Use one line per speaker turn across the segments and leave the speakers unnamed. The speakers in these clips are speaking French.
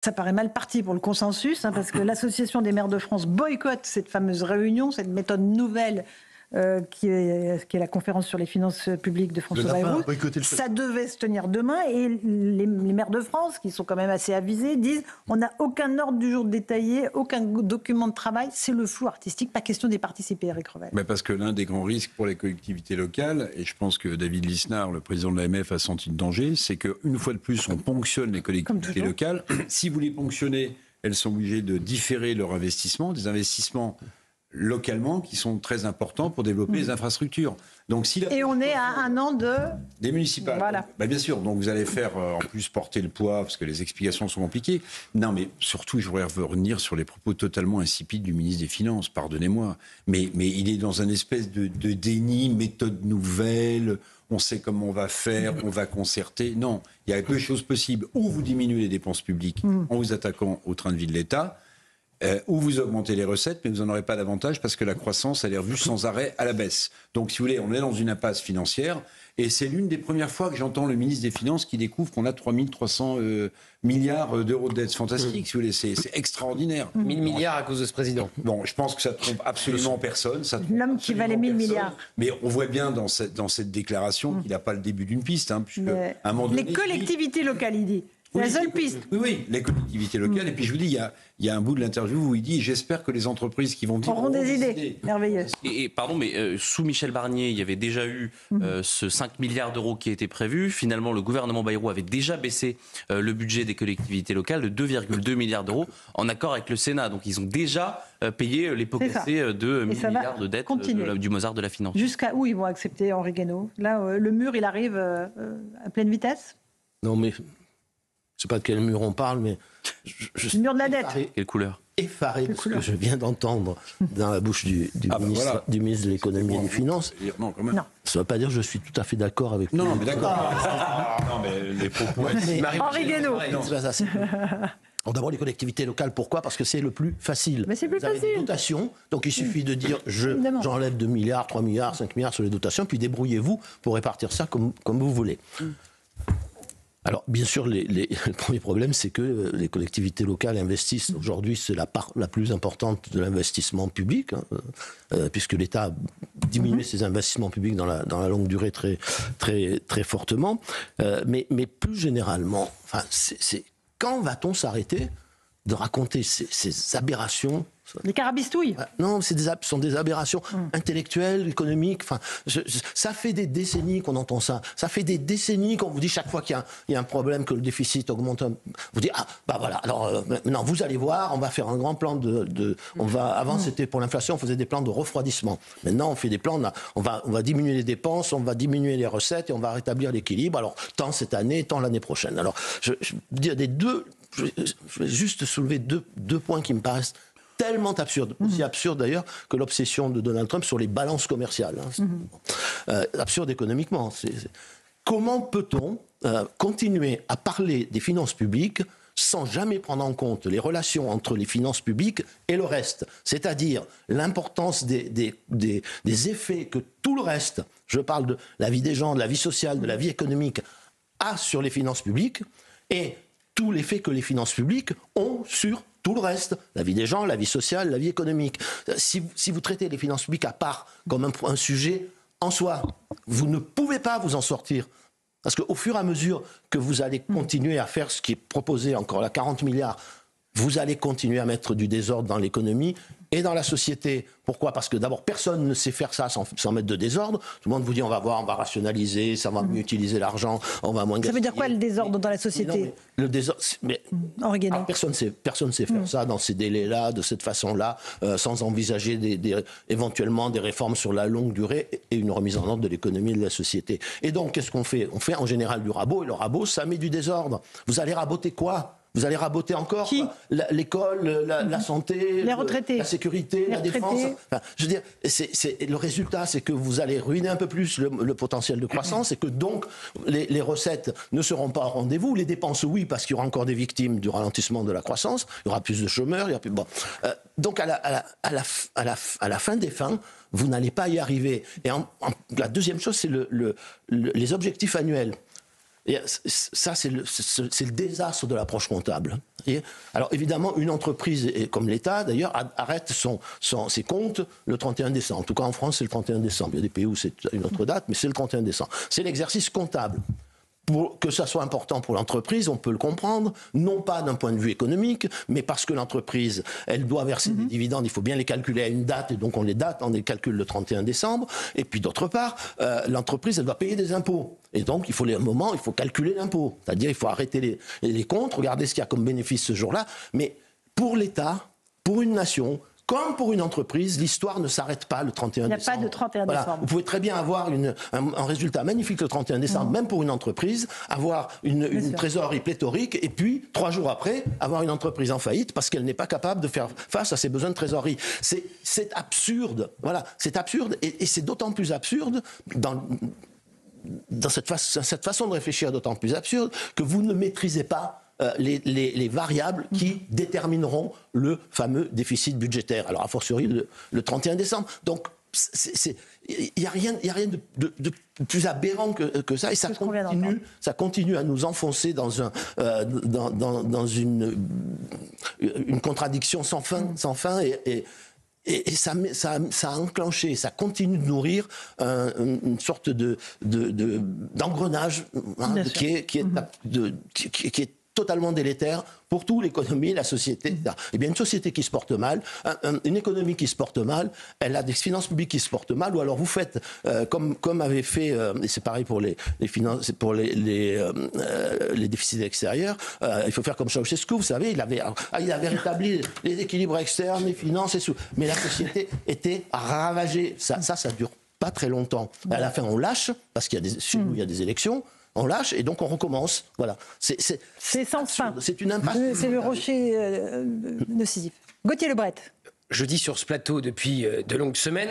Ça paraît mal parti pour le consensus, parce que l'Association des maires de France boycotte cette fameuse réunion, cette méthode nouvelle qui est la conférence sur les finances publiques de François Bayrou. Ça devait se tenir demain et les maires de France, qui sont quand même assez avisés, disent on n'a aucun ordre du jour détaillé, aucun document de travail, c'est le flou artistique, pas question d'y participer, Eric Revel.
Mais parce que l'un des grands risques pour les collectivités locales, et je pense que David Lisnard, le président de l'AMF, a senti le danger, c'est qu'une fois de plus, on ponctionne les collectivités locales. Si vous les ponctionnez, elles sont obligées de différer leur investissement, des investissements localement qui sont très importants pour développer les infrastructures. Donc,
et on est à un an
des municipales.
Voilà.
Bien sûr, donc vous allez faire en plus porter le poids parce que les explications sont compliquées. Non, mais surtout, je voudrais revenir sur les propos totalement insipides du ministre des Finances, pardonnez-moi. Mais il est dans une espèce de déni, méthode nouvelle, on sait comment on va faire, on va concerter. Non, il y a deux choses possibles. Ou vous diminuez les dépenses publiques en vous attaquant au train de vie de l'État, ou vous augmentez les recettes, mais vous n'en aurez pas davantage parce que la croissance, elle est revue sans arrêt à la baisse. Donc, si vous voulez, on est dans une impasse financière et c'est l'une des premières fois que j'entends le ministre des Finances qui découvre qu'on a 3300 milliards d'euros de dette. C'est fantastique, si vous voulez, c'est extraordinaire.
1000 milliards à cause de ce président.
Bon, je pense que ça ne trompe absolument personne.
L'homme qui valait 1000 milliards.
Mais on voit bien dans cette déclaration qu'il n'a pas le début d'une piste. Puisque à un moment donné,
les collectivités locales, il dit. C'est la seule piste.
Oui, les collectivités locales. Et puis je vous dis, il y a un bout de l'interview où il dit « J'espère que les entreprises qui vont dire
auront des idées merveilleuses ».
Et pardon, mais sous Michel Barnier, il y avait déjà eu ce 5 milliards d'euros qui était prévu. Finalement, le gouvernement Bayrou avait déjà baissé le budget des collectivités locales de 2,2 milliards d'euros en accord avec le Sénat. Donc ils ont déjà payé les pots cassés de 1000 milliards de dettes du Mozart de la finance.
Jusqu'à où ils vont accepter Henri Guénaud ? Là, le mur, il arrive à pleine vitesse ?
Non, mais... Je ne sais pas de quel mur on parle, mais...
Le mur de la dette.
Quelle couleur ?
Effaré de ce que je viens d'entendre dans la bouche du ministre de l'économie et des finances.
Non, quand même.
Non.
Ça ne veut pas dire que je suis tout à fait d'accord avec lui.
Non, mais d'accord. Non, mais les propos...
Henri Guénaud.
D'abord, les collectivités locales, pourquoi ? Parce que c'est le plus facile.
Mais c'est plus facile.
Vous avez des dotations, donc il suffit de dire j'enlève 2 milliards, 3 milliards, 5 milliards sur les dotations, puis débrouillez-vous pour répartir ça comme vous voulez. Alors, bien sûr, le premier problème, c'est que les collectivités locales investissent. Aujourd'hui, c'est la part la plus importante de l'investissement public, puisque l'État a diminué ses investissements publics dans la longue durée très, très, très fortement. Mais plus généralement, quand va-t-on s'arrêter de raconter ces aberrations ?
Les carabistouilles.
Non, ce sont des aberrations intellectuelles, économiques. Ça fait des décennies qu'on entend ça. Ça fait des décennies qu'on vous dit chaque fois qu'il y a un problème, que le déficit augmente. Vous dites voilà. Alors maintenant, vous allez voir, on va faire un grand plan avant, c'était pour l'inflation, on faisait des plans de refroidissement. Maintenant, on fait des plans. On va diminuer les dépenses, on va diminuer les recettes et on va rétablir l'équilibre. Alors tant cette année, tant l'année prochaine. Alors, je vais juste soulever deux points qui me paraissent tellement absurde, aussi absurde d'ailleurs que l'obsession de Donald Trump sur les balances commerciales. Absurde économiquement. Comment peut-on continuer à parler des finances publiques sans jamais prendre en compte les relations entre les finances publiques et le reste ? C'est-à-dire l'importance des effets que tout le reste, je parle de la vie des gens, de la vie sociale, de la vie économique, a sur les finances publiques et tout l'effet que les finances publiques ont sur tout le reste, la vie des gens, la vie sociale, la vie économique. Si vous traitez les finances publiques à part comme un sujet en soi, vous ne pouvez pas vous en sortir. Parce qu'au fur et à mesure que vous allez continuer à faire ce qui est proposé, encore là, 40 milliards, vous allez continuer à mettre du désordre dans l'économie et dans la société. Pourquoi ? Parce que d'abord, personne ne sait faire ça sans mettre de désordre. Tout le monde vous dit on va rationaliser, ça va mieux utiliser l'argent, on va moins gaspiller.
Ça veut dire quoi le désordre dans la société ?
Le désordre, personne ne sait faire ça dans ces délais-là, de cette façon-là, sans envisager éventuellement des réformes sur la longue durée et une remise en ordre de l'économie et de la société. Et donc, qu'est-ce qu'on fait ? On fait en général du rabot, et le rabot, ça met du désordre. Vous allez raboter quoi ? Vous allez raboter encore l'école, la santé,
les retraités,
la sécurité, la défense. Enfin, je veux dire, le résultat, c'est que vous allez ruiner un peu plus le potentiel de croissance et que donc les recettes ne seront pas au rendez-vous. Les dépenses, oui, parce qu'il y aura encore des victimes du ralentissement de la croissance. Il y aura plus de chômeurs. Il y aura plus... Donc à la fin des fins, vous n'allez pas y arriver. Et la deuxième chose, c'est les objectifs annuels. Et ça, c'est le désastre de l'approche comptable. Et alors évidemment, une entreprise, comme l'État d'ailleurs, arrête ses comptes le 31 décembre. En tout cas en France, c'est le 31 décembre. Il y a des pays où c'est une autre date, mais c'est le 31 décembre. C'est l'exercice comptable. Pour que ça soit important pour l'entreprise, on peut le comprendre, non pas d'un point de vue économique, mais parce que l'entreprise, elle doit verser des dividendes, il faut bien les calculer à une date, et donc on les calcule le 31 décembre. Et puis d'autre part, l'entreprise, elle doit payer des impôts. Et donc, il faut calculer l'impôt. C'est-à-dire, il faut arrêter les comptes, regarder ce qu'il y a comme bénéfice ce jour-là. Mais pour l'État, pour une nation, comme pour une entreprise, l'histoire ne s'arrête pas le 31 décembre.
Il n'y a pas de 31 décembre.
Vous pouvez très bien avoir un résultat magnifique le 31 décembre, même pour une entreprise, avoir une trésorerie pléthorique, et puis, 3 jours après, avoir une entreprise en faillite parce qu'elle n'est pas capable de faire face à ses besoins de trésorerie. C'est absurde. Voilà, c'est absurde, et c'est d'autant plus absurde dans cette façon de réfléchir, d'autant plus absurde que vous ne maîtrisez pas les variables qui détermineront le fameux déficit budgétaire. Alors, a fortiori, le 31 décembre. Donc, il n'y a rien de plus aberrant que ça, et ça continue à nous enfoncer dans une contradiction sans fin, et ça a enclenché, ça continue de nourrir une sorte d'engrenage qui est totalement délétère pour tout, l'économie, la société. Eh bien, une société qui se porte mal, une économie qui se porte mal, elle a des finances publiques qui se portent mal, ou alors vous faites, comme avait fait, et c'est pareil pour les finances, pour les déficits extérieurs, il faut faire comme Ceausescu, vous savez, il avait rétabli les équilibres externes, les finances et tout. Mais la société était ravagée. Ça dure pas très longtemps. À la fin, on lâche, parce qu'il y a des élections. On lâche et donc on recommence. Voilà. C'est
sans fin.
C'est une impasse.
C'est le rocher de Sisyphe. Gauthier Lebret.
Je dis sur ce plateau depuis de longues semaines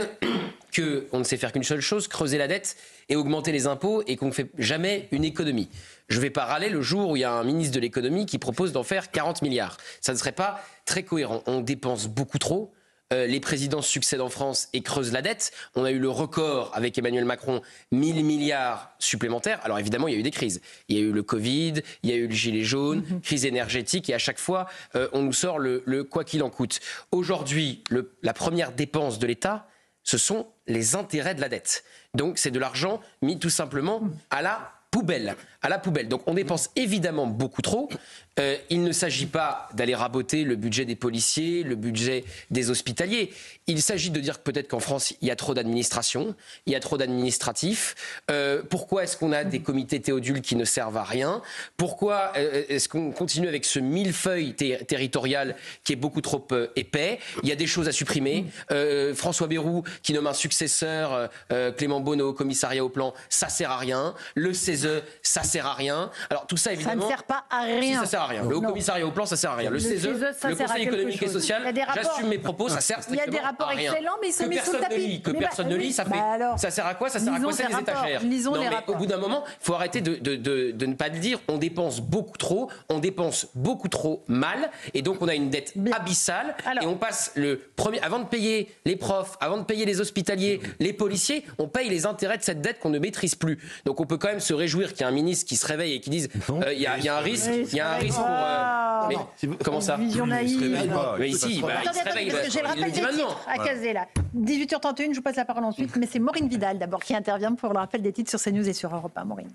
qu'on ne sait faire qu'une seule chose, creuser la dette et augmenter les impôts, et qu'on ne fait jamais une économie. Je vais pas râler le jour où il y a un ministre de l'économie qui propose d'en faire 40 milliards. Ça ne serait pas très cohérent. On dépense beaucoup trop. Les présidents succèdent en France et creusent la dette. On a eu le record avec Emmanuel Macron, 1000 milliards supplémentaires. Alors évidemment, il y a eu des crises. Il y a eu le Covid, il y a eu le gilet jaune, crise énergétique, et à chaque fois, on nous sort le quoi qu'il en coûte. Aujourd'hui, la première dépense de l'État, ce sont les intérêts de la dette. Donc c'est de l'argent mis tout simplement à la poubelle. Donc on dépense évidemment beaucoup trop. Il ne s'agit pas d'aller raboter le budget des policiers, le budget des hospitaliers. Il s'agit de dire que peut-être qu'en France, il y a trop d'administration, il y a trop d'administratifs. Pourquoi est-ce qu'on a des comités Théodule qui ne servent à rien? Pourquoi est-ce qu'on continue avec ce millefeuille territorial qui est beaucoup trop épais? Il y a des choses à supprimer. François Bayrou qui nomme un successeur, Clément Beaune au commissariat au plan, ça sert à rien. Le CESE, ça sert à rien. Alors tout ça, évidemment...
Ça ne sert pas à rien.
Si, ça sert à rien. Le Haut Commissariat au plan, ça sert à rien. Le CESE, le Conseil économique et social, j'assume mes propos, ça sert strictement à rien.
Il y a des rapports excellents, mais ils sont mis sous le tapis.
Que personne ne lit, ça sert à quoi? Ça sert à quoi? C'est des étagères.
Lisons les rapports.
Au bout d'un moment, il faut arrêter de ne pas le dire. On dépense beaucoup trop, on dépense beaucoup trop mal, et donc on a une dette abyssale. Et on passe avant de payer les profs, avant de payer les hospitaliers, les policiers, on paye les intérêts de cette dette qu'on ne maîtrise plus. Donc on peut quand même se réjouir qu'il y a un ministre qui se réveille et qui dise il y a un risque, pour. Mais comment ça?
Vision naïve.
Mais ici, il se réveille.
J'ai le rappel des titres à caser là. 18h31, je vous passe la parole ensuite, mais c'est Maureen Vidal d'abord qui intervient pour le rappel des titres sur CNews et sur Europe 1. Maureen.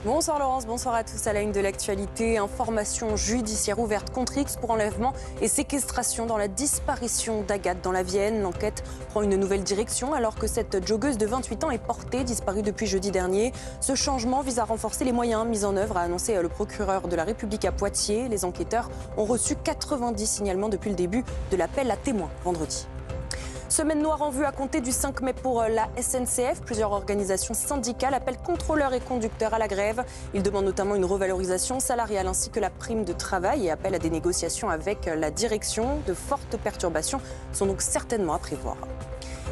Bonsoir Laurence, bonsoir à tous. À la une de l'actualité, information judiciaire ouverte contre X pour enlèvement et séquestration dans la disparition d'Agathe dans la Vienne. L'enquête prend une nouvelle direction alors que cette joggeuse de 28 ans est portée, disparue depuis jeudi dernier. Ce changement vise à renforcer les moyens mis en œuvre, a annoncé le procureur de la République à Poitiers. Les enquêteurs ont reçu 90 signalements depuis le début de l'appel à témoins vendredi. Semaine noire en vue à compter du 5 mai pour la SNCF. Plusieurs organisations syndicales appellent contrôleurs et conducteurs à la grève. Ils demandent notamment une revalorisation salariale ainsi que la prime de travail et appellent à des négociations avec la direction. De fortes perturbations sont donc certainement à prévoir.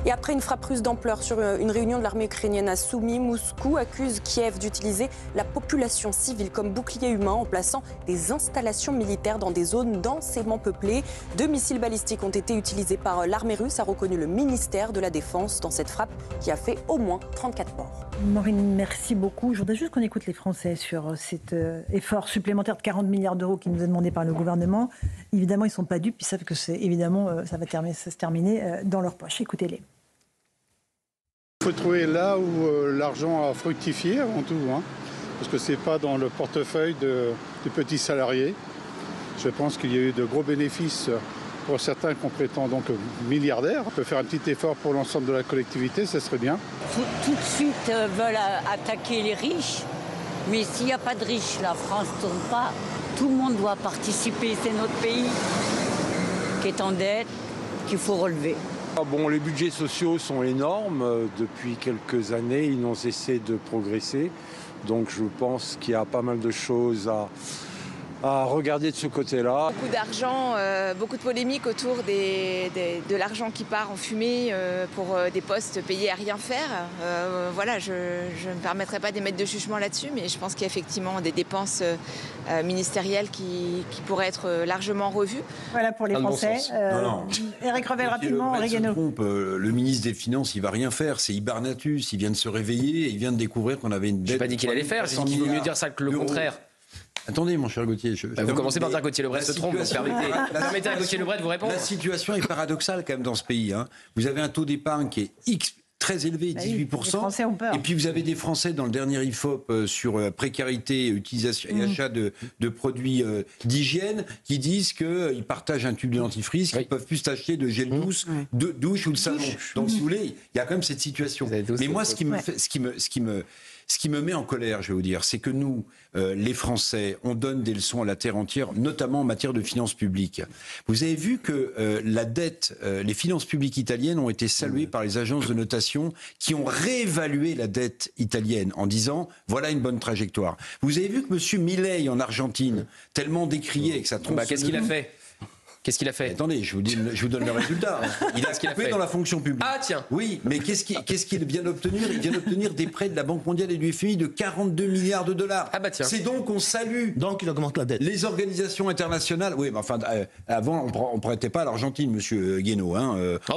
Et après une frappe russe d'ampleur sur une réunion de l'armée ukrainienne à Soumy, Moscou accuse Kiev d'utiliser la population civile comme bouclier humain en plaçant des installations militaires dans des zones densément peuplées. 2 missiles balistiques ont été utilisés par l'armée russe, a reconnu le ministère de la Défense dans cette frappe qui a fait au moins 34 morts.
Maureen, merci beaucoup. Je voudrais juste qu'on écoute les Français sur cet effort supplémentaire de 40 milliards d'euros qui nous est demandé par le gouvernement. Évidemment, ils ne sont pas dupes, ils savent que ça va se terminer dans leur poche. Écoutez-les.
Il faut trouver là où l'argent a fructifié avant tout, parce que ce n'est pas dans le portefeuille des petits salariés. Je pense qu'il y a eu de gros bénéfices pour certains qu'on prétend donc milliardaires. On peut faire un petit effort pour l'ensemble de la collectivité, ça serait bien.
Tout de suite veulent attaquer les riches, mais s'il n'y a pas de riches, la France ne tourne pas. Tout le monde doit participer, c'est notre pays qui est en dette, qu'il faut relever.
Bon, les budgets sociaux sont énormes. Depuis quelques années, ils n'ont cessé de progresser. Donc je pense qu'il y a pas mal de choses à regarder de ce côté-là.
Beaucoup d'argent, beaucoup de polémiques autour de l'argent qui part en fumée pour des postes payés à rien faire. Voilà, je ne me permettrai pas d'émettre de jugement là-dessus, mais je pense qu'il y a effectivement des dépenses ministérielles qui pourraient être largement revues.
Voilà pour les Français. Éric Revel, rapidement, Henri Guénaud.
Le ministre des Finances, il ne va rien faire. C'est Hibernatus. Il vient de se réveiller et il vient de découvrir qu'on avait une dette.
Je n'ai pas dit qu'il allait faire, j'ai dit qu'il vaut mieux dire ça que le contraire.
Attendez, mon cher Gauthier.
Vous commencez par dire Gauthier Lebret se trompe, donc permettez à Gauthier Lebret de vous répondre.
La situation est paradoxale quand même dans ce pays. Vous avez un taux d'épargne qui est très élevé, 18%.
Les Français ont peur.
Et puis vous avez des Français dans le dernier IFOP sur précarité, utilisation et achat de produits d'hygiène qui disent qu'ils partagent un tube de dentifrice, qu'ils ne peuvent plus s'acheter de gel douce, de douche ou de savon. Donc si vous voulez, il y a quand même cette situation. Mais moi, ce qui me met en colère, je vais vous dire, c'est que nous, les Français, on donne des leçons à la terre entière, notamment en matière de finances publiques. Vous avez vu que la dette, les finances publiques italiennes ont été saluées par les agences de notation qui ont réévalué la dette italienne en disant voilà une bonne trajectoire. Vous avez vu que M. Milei en Argentine, tellement décrié avec sa tronçonneuse...
Qu'est-ce qu'il a fait ? Qu'est-ce qu'il a fait ?
Attendez, je vous donne le résultat. Il a coupé dans la fonction publique.
Ah tiens.
Oui, mais qu'est-ce qu'il vient d'obtenir ? Il vient d'obtenir des prêts de la Banque mondiale et du FMI de 42 milliards de dollars.
Ah bah tiens.
C'est donc on salue.
Donc il augmente la dette.
Les organisations internationales. Oui, mais enfin, avant on ne prêtait pas à l'Argentine, Monsieur Guénaud.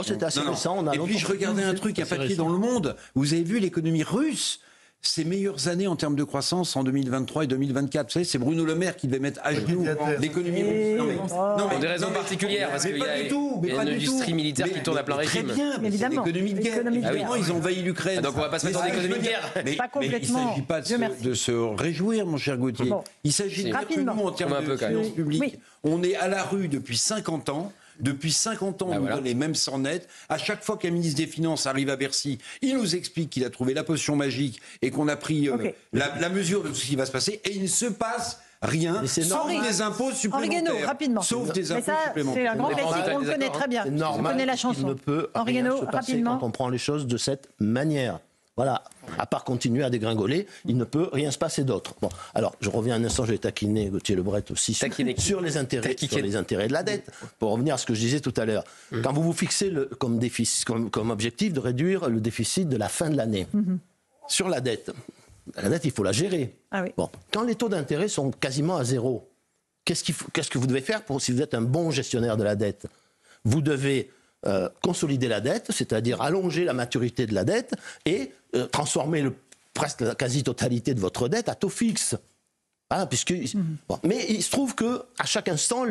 C'était assez récent.
Et puis je regardais un truc, un papier dans Le Monde. Vous avez vu l'économie russe ? Ses meilleures années en termes de croissance en 2023 et 2024. Vous savez, c'est Bruno Le Maire qui devait mettre à genoux l'économie russe.
Pour des raisons particulières, parce qu'il y a une industrie militaire qui tourne à plein régime.
Très bien, mais c'est l'économie de guerre. Évidemment, ils ont envahi l'Ukraine.
Donc on va pas se mettre en économie de guerre.
Mais il ne s'agit pas de se réjouir, mon cher Gauthier. Il s'agit de dire que nous, en termes de finances publiques, on est à la rue depuis 50 ans. Depuis 50 ans, on nous donne les mêmes 100 nets. À chaque fois qu'un ministre des Finances arrive à Bercy, il nous explique qu'il a trouvé la potion magique et qu'on a pris la mesure de tout ce qui va se passer. Et il ne se passe rien, sauf des impôts supplémentaires.
Henri Guénaud, rapidement.
Sauf des impôts supplémentaires.
C'est un grand classique, on le connaît très bien. On connaît la chanson.
Il ne peut rien se passer quand on prend les choses de cette manière. Voilà, à part continuer à dégringoler, il ne peut rien se passer d'autre. Bon, alors, je reviens un instant, j'ai taquiné Gauthier Lebret aussi sur les intérêts de la dette. Pour revenir à ce que je disais tout à l'heure, quand vous vous fixez comme objectif de réduire le déficit de la fin de l'année, sur la dette, il faut la gérer.
Ah oui.
Bon, quand les taux d'intérêt sont quasiment à zéro, qu'est-ce que vous devez faire si vous êtes un bon gestionnaire de la dette ? Vous devez consolider la dette, c'est-à-dire allonger la maturité de la dette et transformer presque la quasi-totalité de votre dette à taux fixe. Mais il se trouve qu'à chaque instant,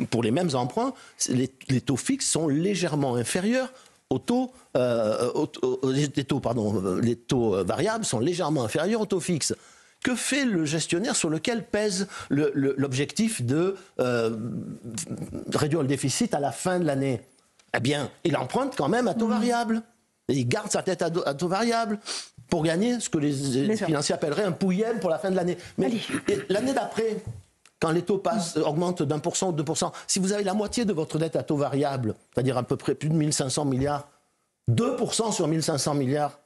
pour les mêmes emprunts, les taux fixes sont légèrement inférieurs aux taux, les taux variables sont légèrement inférieurs aux taux fixes. Que fait le gestionnaire sur lequel pèse l'objectif de réduire le déficit à la fin de l'année ? Eh bien, il emprunte quand même à taux variable. Et il garde sa tête à taux variable pour gagner ce que les financiers appelleraient un pouillème pour la fin de l'année. Mais l'année d'après, quand les taux augmentent d'1% ou 2%, si vous avez la moitié de votre dette à taux variable, c'est-à-dire à peu près plus de 1500 milliards, 2% sur 1500 milliards,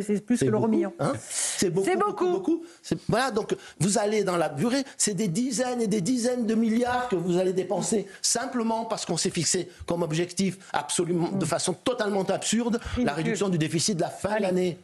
C'est plus que l'euro million.
Hein, c'est beaucoup. Voilà, donc vous allez dans la durée, c'est des dizaines et des dizaines de milliards que vous allez dépenser simplement parce qu'on s'est fixé comme objectif absolument, de façon totalement absurde, la réduction du déficit de la fin de l'année.